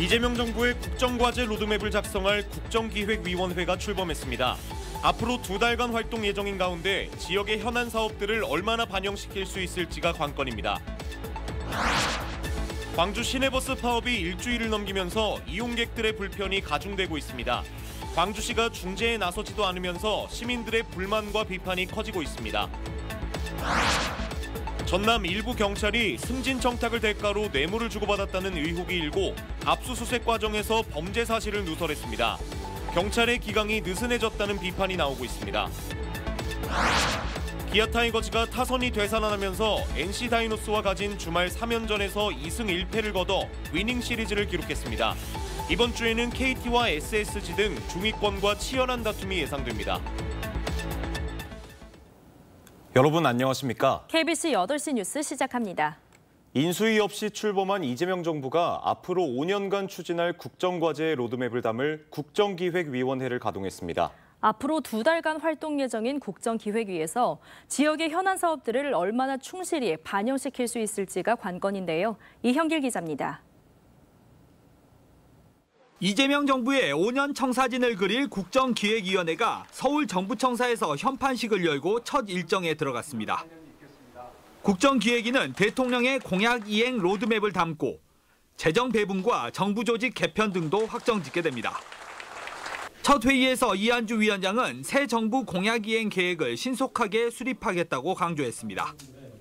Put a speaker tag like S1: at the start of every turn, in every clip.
S1: 이재명 정부의 국정과제 로드맵을 작성할 국정기획위원회가 출범했습니다. 앞으로 2달간 활동 예정인 가운데 지역의 현안 사업들을 얼마나 반영시킬 수 있을지가 관건입니다. 광주 시내버스 파업이 일주일을 넘기면서 이용객들의 불편이 가중되고 있습니다. 광주시가 중재에 나서지도 않으면서 시민들의 불만과 비판이 커지고 있습니다. 전남 일부 경찰이 승진 청탁을 대가로 뇌물을 주고받았다는 의혹이 일고 압수수색 과정에서 범죄 사실을 누설했습니다. 경찰의 기강이 느슨해졌다는 비판이 나오고 있습니다. 기아 타이거즈가 타선이 되살아나면서 NC 다이노스와 가진 주말 3연전에서 2승 1패를 거둬 위닝 시리즈를 기록했습니다. 이번 주에는 KT와 SSG 등 중위권과 치열한 다툼이 예상됩니다. 여러분 안녕하십니까?
S2: KBC 8시 뉴스 시작합니다.
S1: 인수위 없이 출범한 이재명 정부가 앞으로 5년간 추진할 국정과제의 로드맵을 담을 국정기획위원회를 가동했습니다.
S2: 앞으로 2달간 활동 예정인 국정기획위에서 지역의 현안 사업들을 얼마나 충실히 반영시킬 수 있을지가 관건인데요. 이형길 기자입니다.
S3: 이재명 정부의 5년 청사진을 그릴 국정기획위원회가 서울 정부청사에서 현판식을 열고 첫 일정에 들어갔습니다. 국정기획위는 대통령의 공약 이행 로드맵을 담고 재정 배분과 정부 조직 개편 등도 확정짓게 됩니다. 첫 회의에서 이한주 위원장은 새 정부 공약 이행 계획을 신속하게 수립하겠다고 강조했습니다.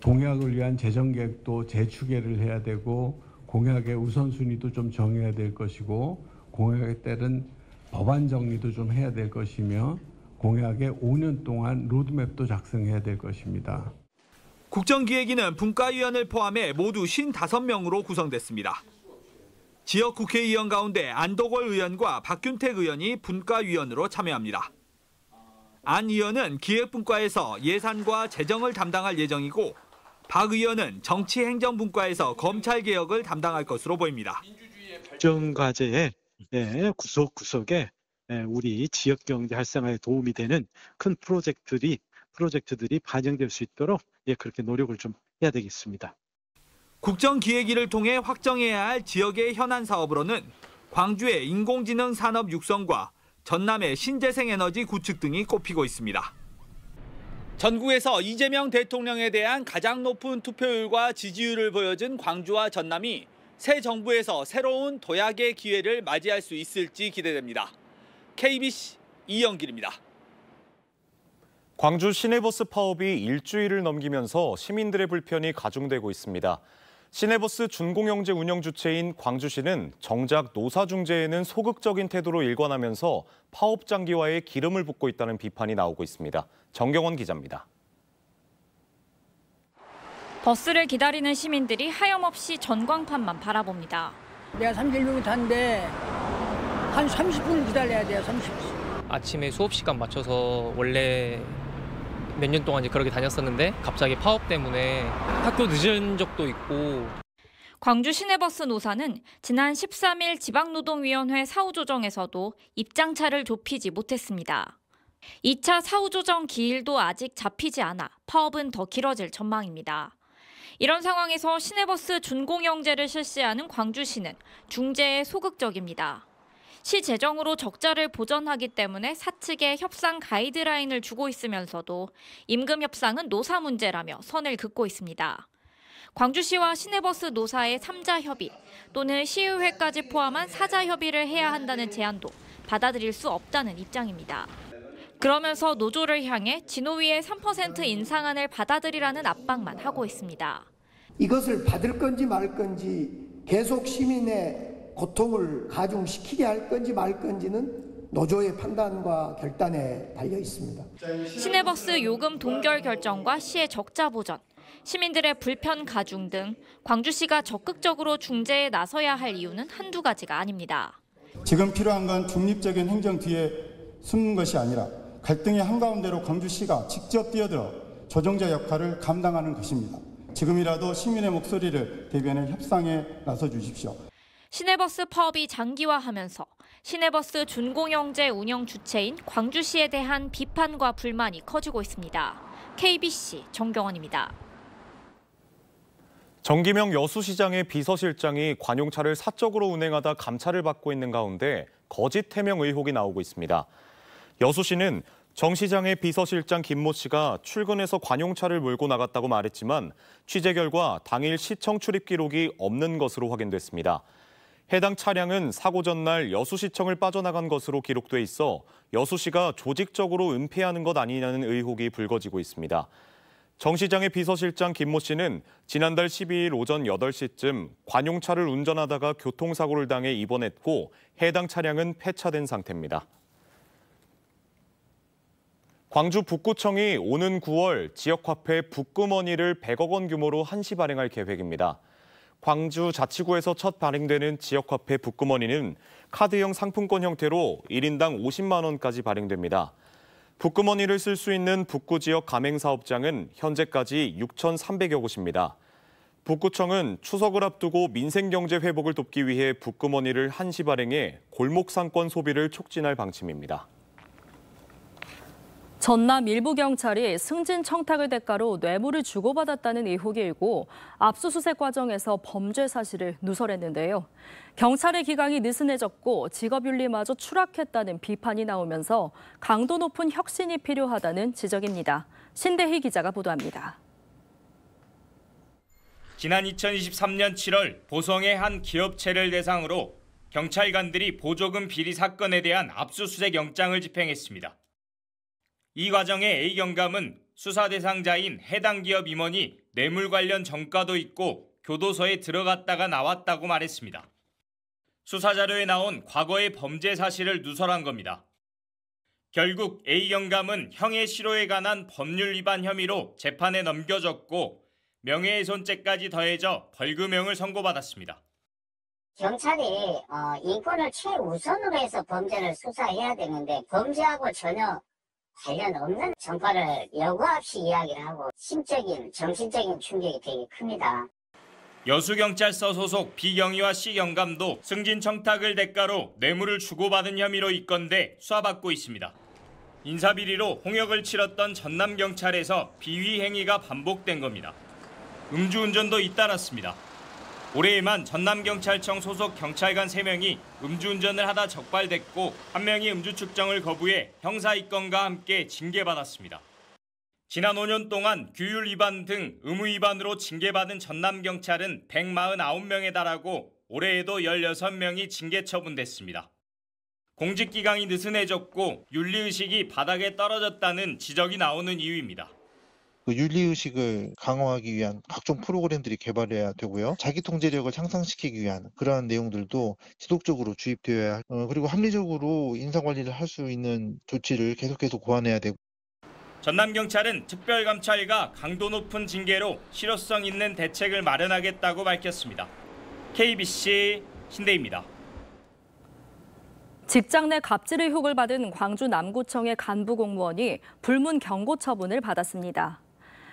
S4: 공약을 위한 재정 계획도 재추계를 해야 되고 공약의 우선순위도 좀 정해야 될 것이고 공약에 따른 법안 정리도 좀 해야 될 것이며 공약의 5년 동안 로드맵도 작성해야 될 것입니다.
S3: 국정기획위는 분과위원을 포함해 모두 55명으로 구성됐습니다. 지역 국회의원 가운데 안도걸 의원과 박균택 의원이 분과위원으로 참여합니다. 안 의원은 기획분과에서 예산과 재정을 담당할 예정이고 박 의원은 정치행정분과에서 검찰개혁을 담당할 것으로 보입니다.
S5: 국정과제의 구석구석에 우리 지역경제 활성화에 도움이 되는 큰 프로젝트들이 반영될 수 있도록 그렇게 노력을 좀 해야 되겠습니다.
S3: 국정기획위를 통해 확정해야 할 지역의 현안 사업으로는 광주의 인공지능 산업 육성과 전남의 신재생에너지 구축 등이 꼽히고 있습니다. 전국에서 이재명 대통령에 대한 가장 높은 투표율과 지지율을 보여준 광주와 전남이 새 정부에서 새로운 도약의 기회를 맞이할 수 있을지 기대됩니다. KBC 이영길입니다.
S1: 광주 시내버스 파업이 일주일을 넘기면서 시민들의 불편이 가중되고 있습니다. 시내버스 준공영제 운영 주체인 광주시는 정작 노사중재에는 소극적인 태도로 일관하면서 파업 장기화에 기름을 붓고 있다는 비판이 나오고 있습니다. 정경원 기자입니다.
S6: 버스를 기다리는 시민들이 하염없이 전광판만 바라봅니다.
S7: 내가 31분 탔는데 한 30분 기다려야 돼요. 30분.
S8: 아침에 수업 시간 맞춰서 원래 몇 년 동안 그렇게 다녔었는데 갑자기 파업 때문에 학교 늦은 적도 있고.
S6: 광주 시내버스 노사는 지난 13일 지방노동위원회 사후조정에서도 입장차를 좁히지 못했습니다. 2차 사후조정 기일도 아직 잡히지 않아 파업은 더 길어질 전망입니다. 이런 상황에서 시내버스 준공영제를 실시하는 광주시는 중재에 소극적입니다. 시 재정으로 적자를 보전하기 때문에 사측에 협상 가이드라인을 주고 있으면서도 임금 협상은 노사 문제라며 선을 긋고 있습니다. 광주시와 시내버스 노사의 3자 협의 또는 시의회까지 포함한 4자 협의를 해야 한다는 제안도 받아들일 수 없다는 입장입니다. 그러면서 노조를 향해 진호위의 3% 인상안을 받아들이라는 압박만 하고 있습니다.
S9: 이것을 받을 건지 말 건지 계속 시민의 고통을 가중시키게 할 건지 말 건지는 노조의 판단과 결단에 달려 있습니다.
S6: 시내버스 요금 동결 결정과 시의 적자 보전, 시민들의 불편 가중 등 광주시가 적극적으로 중재에 나서야 할 이유는 한두 가지가 아닙니다.
S10: 지금 필요한 건 중립적인 행정 뒤에 숨는 것이 아니라 갈등의 한가운데로 광주시가 직접 뛰어들어 조정자 역할을 감당하는 것입니다. 지금이라도 시민의 목소리를 대변해 협상에 나서 주십시오.
S6: 시내버스 파업이 장기화하면서 시내버스 준공영제 운영 주체인 광주시에 대한 비판과 불만이 커지고 있습니다. KBC 정경원입니다.
S1: 정기명 여수시장의 비서실장이 관용차를 사적으로 운행하다 감찰을 받고 있는 가운데 거짓 해명 의혹이 나오고 있습니다. 여수시는 정 시장의 비서실장 김모 씨가 출근해서 관용차를 몰고 나갔다고 말했지만 취재 결과 당일 시청 출입 기록이 없는 것으로 확인됐습니다. 해당 차량은 사고 전날 여수시청을 빠져나간 것으로 기록돼 있어 여수시가 조직적으로 은폐하는 것 아니냐는 의혹이 불거지고 있습니다. 정 시장의 비서실장 김모 씨는 지난달 12일 오전 8시쯤 관용차를 운전하다가 교통사고를 당해 입원했고 해당 차량은 폐차된 상태입니다. 광주 북구청이 오는 9월 지역화폐 북구머니를 100억 원 규모로 한시 발행할 계획입니다. 광주 자치구에서 첫 발행되는 지역화폐 북구머니는 카드형 상품권 형태로 1인당 50만 원까지 발행됩니다. 북구머니를 쓸 수 있는 북구 지역 가맹사업장은 현재까지 6,300여 곳입니다. 북구청은 추석을 앞두고 민생경제 회복을 돕기 위해 북구머니를 한시 발행해 골목상권 소비를 촉진할 방침입니다.
S2: 전남 일부 경찰이 승진 청탁을 대가로 뇌물을 주고받았다는 의혹이 일고 압수수색 과정에서 범죄 사실을 누설했는데요. 경찰의 기강이 느슨해졌고 직업윤리마저 추락했다는 비판이 나오면서 강도 높은 혁신이 필요하다는 지적입니다. 신대희 기자가 보도합니다.
S11: 지난 2023년 7월 보성의 한 기업체를 대상으로 경찰관들이 보조금 비리 사건에 대한 압수수색 영장을 집행했습니다. 이 과정에 A 경감은 수사 대상자인 해당 기업 임원이 뇌물 관련 전과도 있고 교도소에 들어갔다가 나왔다고 말했습니다. 수사 자료에 나온 과거의 범죄 사실을 누설한 겁니다. 결국 A 경감은 형의 실효에 관한 법률 위반 혐의로 재판에 넘겨졌고 명예훼손죄까지 더해져 벌금형을 선고받았습니다.
S12: 경찰이 인권을 최우선으로 해서 범죄를 수사해야 되는데 범죄하고 전혀 관련 없는 전과를 여과 없이 이야기를 하고 심적인, 정신적인 충격이 되게 큽니다.
S11: 여수경찰서 소속 B경위와 C경감도 승진 청탁을 대가로 뇌물을 주고받은 혐의로 입건돼 수사받고 있습니다. 인사비리로 홍역을 치렀던 전남경찰에서 비위 행위가 반복된 겁니다. 음주운전도 잇따랐습니다. 올해에만 전남경찰청 소속 경찰관 3명이 음주운전을 하다 적발됐고 1명이 음주 측정을 거부해 형사입건과 함께 징계받았습니다. 지난 5년 동안 규율 위반 등 의무 위반으로 징계받은 전남경찰은 149명에 달하고 올해에도 16명이 징계 처분됐습니다. 공직기강이 느슨해졌고 윤리의식이 바닥에 떨어졌다는 지적이 나오는 이유입니다.
S13: 윤리의식을 강화하기 위한 각종 프로그램들이 개발해야 되고요. 자기 통제력을 향상시키기 위한 그러한 내용들도 지속적으로 주입되어야 그리고 합리적으로 인사관리를 할 수 있는 조치를 계속해서 고안해야 되고.
S11: 전남경찰은 특별감찰과 강도 높은 징계로 실효성 있는 대책을 마련하겠다고 밝혔습니다. KBC 신대희입니다.
S2: 직장 내 갑질 의혹을 받은 광주 남구청의 간부 공무원이 불문 경고 처분을 받았습니다.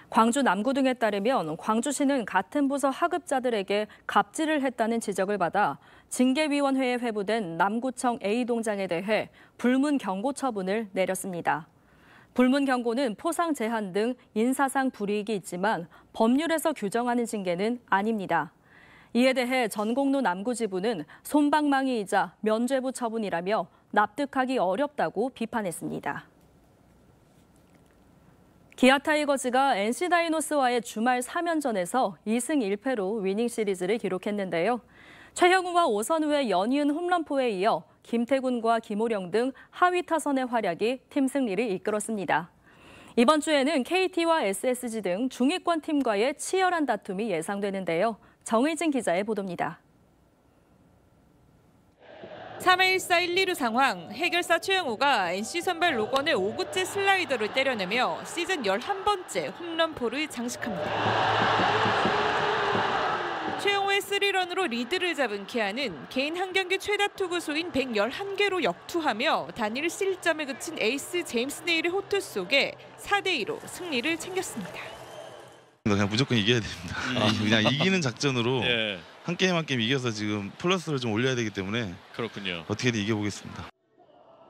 S2: 광주 남구 등에 따르면 광주시는 같은 부서 하급자들에게 갑질을 했다는 지적을 받아 징계위원회에 회부된 남구청 A동장에 대해 불문 경고 처분을 내렸습니다. 불문 경고는 포상 제한 등 인사상 불이익이 있지만 법률에서 규정하는 징계는 아닙니다. 이에 대해 전공로 남구지부는 솜방망이이자 면죄부 처분이라며 납득하기 어렵다고 비판했습니다. 기아 타이거즈가 NC 다이노스와의 주말 3연전에서 2승 1패로 위닝 시리즈를 기록했는데요. 최형우와 오선우의 연이은 홈런포에 이어 김태군과 김호령 등 하위 타선의 활약이 팀 승리를 이끌었습니다. 이번 주에는 KT와 SSG 등 중위권 팀과의 치열한 다툼이 예상되는데요. 정의진 기자의 보도입니다.
S14: 3회 1사 1, 2루 상황, 해결사 최영우가 NC 선발 로건의 5구째 슬라이더를 때려내며 시즌 11번째 홈런포를 장식합니다. 최영우의 3런으로 리드를 잡은 기아는 개인 한 경기 최다 투구수인 111개로 역투하며 단일 실점에 그친 에이스 제임스 네일의 호투 속에 4대2로 승리를 챙겼습니다.
S15: 그냥 무조건 이겨야 됩니다. 그냥 이기는 작전으로
S16: 예.
S15: 한 게임 한 게임 이겨서 지금 플러스를 좀 올려야 되기 때문에
S16: 그렇군요.
S15: 어떻게든 이겨보겠습니다.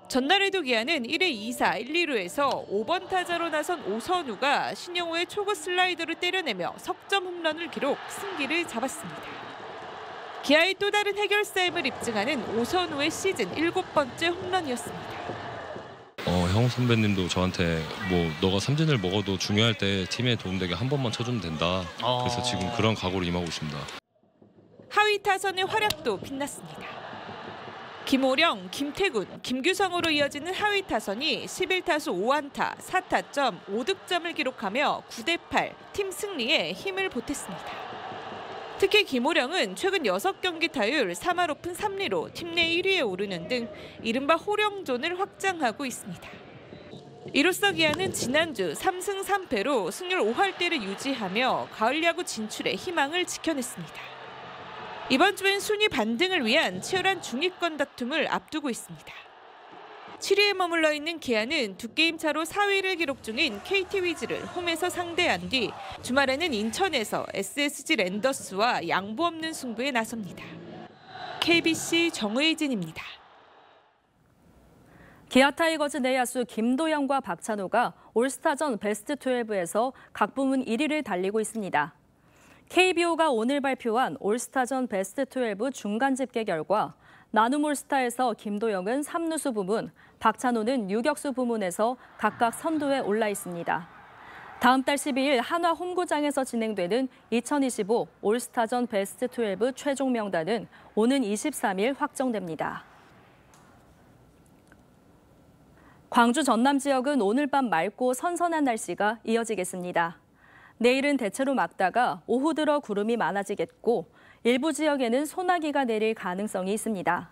S14: 전날에도 기아는 1회 2사 1, 2루에서 5번 타자로 나선 오선우가 신영호의 초구 슬라이더를 때려내며 석점 홈런을 기록, 승기를 잡았습니다. 기아의 또 다른 해결사임을 입증하는 오선우의 시즌 7번째 홈런이었습니다.
S16: 형 선배님도 저한테 뭐 너가 삼진을 먹어도 중요할 때 팀에 도움되게 한 번만 쳐주면 된다. 그래서 지금 그런 각오로 임하고 있습니다.
S14: 하위 타선의 활약도 빛났습니다. 김오령, 김태군, 김규성으로 이어지는 하위 타선이 11타수 5안타, 4타점, 5득점을 기록하며 9대8 팀 승리에 힘을 보탰습니다. 특히 김오령은 최근 6경기 타율 3할 오픈 3리로 팀 내 1위에 오르는 등 이른바 호령존을 확장하고 있습니다. 이로써 기아는 지난주 3승 3패로 승률 5할대를 유지하며 가을 야구 진출의 희망을 지켜냈습니다. 이번 주엔 순위 반등을 위한 치열한 중위권 다툼을 앞두고 있습니다. 7위에 머물러 있는 기아는 2게임 차로 4위를 기록 중인 KT 위즈를 홈에서 상대한 뒤 주말에는 인천에서 SSG 랜더스와 양보 없는 승부에 나섭니다. KBC 정의진입니다.
S2: 기아 타이거즈 내야수 김도영과 박찬호가 올스타전 베스트 12에서 각 부문 1위를 달리고 있습니다. KBO가 오늘 발표한 올스타전 베스트 12 중간 집계 결과 나눔 올스타에서 김도영은 3루수 부문, 박찬호는 유격수 부문에서 각각 선두에 올라 있습니다. 다음 달 12일 한화 홈구장에서 진행되는 2025 올스타전 베스트 12 최종 명단은 오는 23일 확정됩니다. 광주 전남 지역은 오늘 밤 맑고 선선한 날씨가 이어지겠습니다. 내일은 대체로 맑다가 오후 들어 구름이 많아지겠고 일부 지역에는 소나기가 내릴 가능성이 있습니다.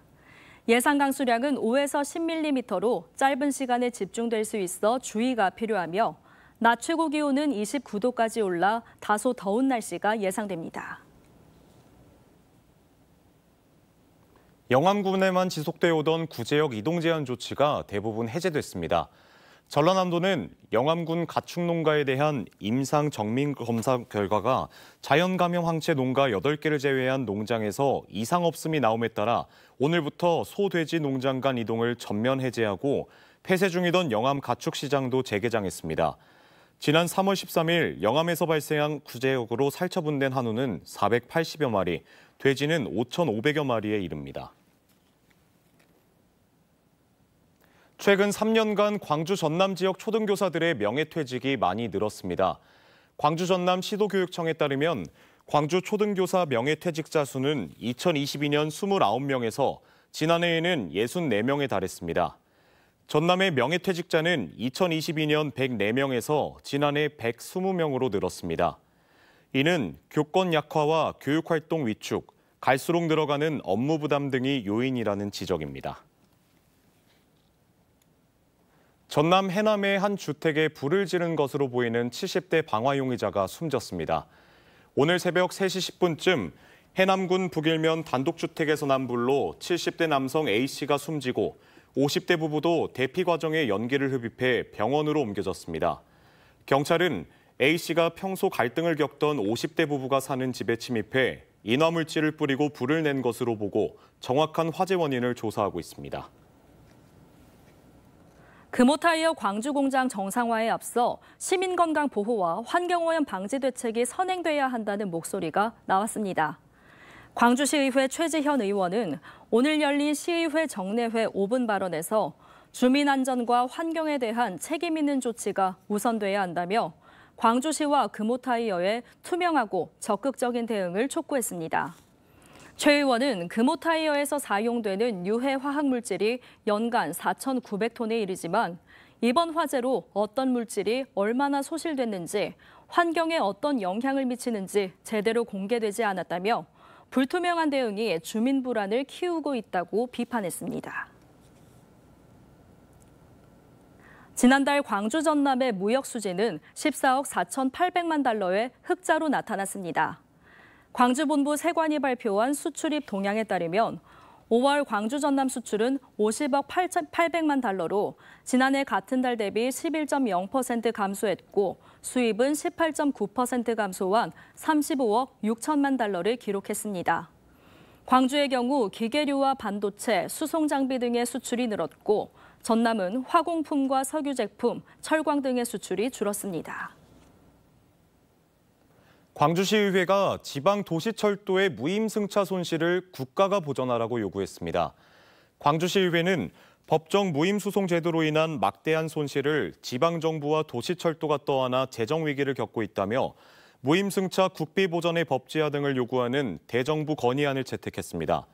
S2: 예상 강수량은 5에서 10mm로 짧은 시간에 집중될 수 있어 주의가 필요하며 낮 최고 기온은 29도까지 올라 다소 더운 날씨가 예상됩니다.
S1: 영암군에만 지속되어 오던 구제역 이동 제한 조치가 대부분 해제됐습니다. 전라남도는 영암군 가축농가에 대한 임상 정밀 검사 결과가 자연 감염 항체 농가 8개를 제외한 농장에서 이상 없음이 나옴에 따라 오늘부터 소, 돼지 농장 간 이동을 전면 해제하고 폐쇄 중이던 영암 가축시장도 재개장했습니다. 지난 3월 13일 영암에서 발생한 구제역으로 살처분된 한우는 480여 마리, 돼지는 5,500여 마리에 이릅니다. 최근 3년간 광주 전남 지역 초등교사들의 명예퇴직이 많이 늘었습니다. 광주 전남 시도교육청에 따르면 광주 초등교사 명예퇴직자 수는 2022년 29명에서 지난해에는 64명에 달했습니다. 전남의 명예퇴직자는 2022년 104명에서 지난해 120명으로 늘었습니다. 이는 교권 약화와 교육활동 위축, 갈수록 늘어가는 업무 부담 등이 요인이라는 지적입니다. 전남 해남의 한 주택에 불을 지른 것으로 보이는 70대 방화용의자가 숨졌습니다. 오늘 새벽 3시 10분쯤 해남군 북일면 단독주택에서 난 불로 70대 남성 A씨가 숨지고 50대 부부도 대피 과정에 연기를 흡입해 병원으로 옮겨졌습니다. 경찰은 A씨가 평소 갈등을 겪던 50대 부부가 사는 집에 침입해 인화물질을 뿌리고 불을 낸 것으로 보고 정확한 화재 원인을 조사하고 있습니다.
S2: 금호타이어 광주 공장 정상화에 앞서 시민 건강 보호와 환경오염 방지 대책이 선행돼야 한다는 목소리가 나왔습니다. 광주시의회 최지현 의원은 오늘 열린 시의회 정례회 5분 발언에서 주민 안전과 환경에 대한 책임 있는 조치가 우선돼야 한다며 광주시와 금호타이어의 투명하고 적극적인 대응을 촉구했습니다. 최 의원은 금호타이어에서 사용되는 유해 화학물질이 연간 4,900톤에 이르지만 이번 화재로 어떤 물질이 얼마나 소실됐는지, 환경에 어떤 영향을 미치는지 제대로 공개되지 않았다며 불투명한 대응이 주민 불안을 키우고 있다고 비판했습니다. 지난달 광주 전남의 무역 수지는 14억 4,800만 달러의 흑자로 나타났습니다. 광주본부 세관이 발표한 수출입 동향에 따르면 5월 광주 전남 수출은 50억 8,800만 달러로 지난해 같은 달 대비 11.0% 감소했고 수입은 18.9% 감소한 35억 6천만 달러를 기록했습니다. 광주의 경우 기계류와 반도체, 수송장비 등의 수출이 늘었고 전남은 화공품과 석유 제품, 철광 등의 수출이 줄었습니다.
S1: 광주시의회가 지방도시철도의 무임승차 손실을 국가가 보전하라고 요구했습니다. 광주시의회는 법정 무임소송 제도로 인한 막대한 손실을 지방정부와 도시철도가 떠안아 재정위기를 겪고 있다며 무임승차 국비보전의 법제화 등을 요구하는 대정부 건의안을 채택했습니다.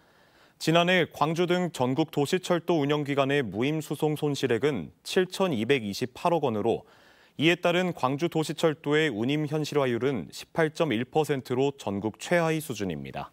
S1: 지난해 광주 등 전국 도시철도 운영기관의 무임소송 손실액은 7,228억 원으로 이에 따른 광주 도시철도의 운임 현실화율은 18.1%로 전국 최하위 수준입니다.